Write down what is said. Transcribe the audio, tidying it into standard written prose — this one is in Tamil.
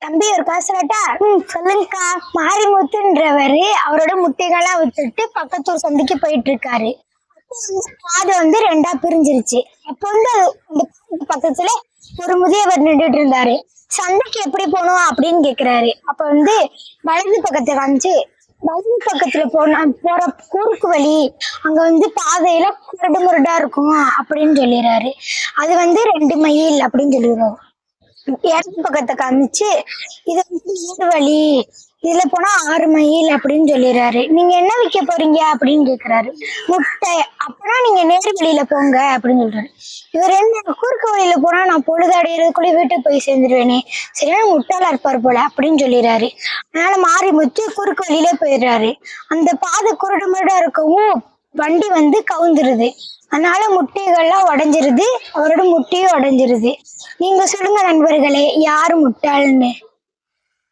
தம்பி ஒரு காசு சொல்லட்டா? சொல்லுங்கக்கா. மாரிமுத்துன்றவரு அவரோட முட்டைகள்லாம் வித்துட்டு பக்கத்தூர் சந்தைக்கு போயிட்டு இருக்காரு. பாதை வந்து ரெண்டா பிரிஞ்சிருச்சு. அப்ப வந்து அந்த பாதைக்கு பக்கத்துல ஒரு முதியவர் நின்றுட்டு இருந்தாரு. சந்தைக்கு எப்படி போகணும் அப்படின்னு கேக்குறாரு. அப்ப வந்து வலது பக்கத்தை காமிச்சு, வலது பக்கத்துல போற குறுக்கு வழி, அங்க வந்து பாதையில குருடு முருடா இருக்கும் அப்படின்னு சொல்லிடுறாரு. அது வந்து 2 மைல் அப்படின்னு சொல்லிடுறாரு. இடது பக்கத்தை காமிச்சு, இது வந்து நேர் வழி, இதுல போனா 6 மைல் அப்படின்னு சொல்லிடுறாரு. நீங்க என்ன விற்க போறீங்க அப்படின்னு கேக்குறாரு. முட்டை. அப்பனா நீங்க நேர் வழியில போங்க அப்படின்னு சொல்றாரு. இவர் என்ன, குறுக்கு வழியில போனா நான் பொழுது அடையிறதுக்குள்ளே வீட்டுக்கு போய் சேர்ந்துருவேனே, சரியான முட்டாளா இருப்பாரு போல அப்படின்னு சொல்லிடுறாரு. அதனால மாரிமுத்து குறுக்கு வழியில போயிடுறாரு. அந்த பாதை குருடு முருடா இருக்கவும் வண்டி வந்து கவுந்துருது. அதனால முட்டைகள்லாம் உடைஞ்சிருது. அவரோட முட்டையும் உடைஞ்சிருது. நீங்க சொல்லுங்க நண்பர்களே, யாரு முட்டாள்னு?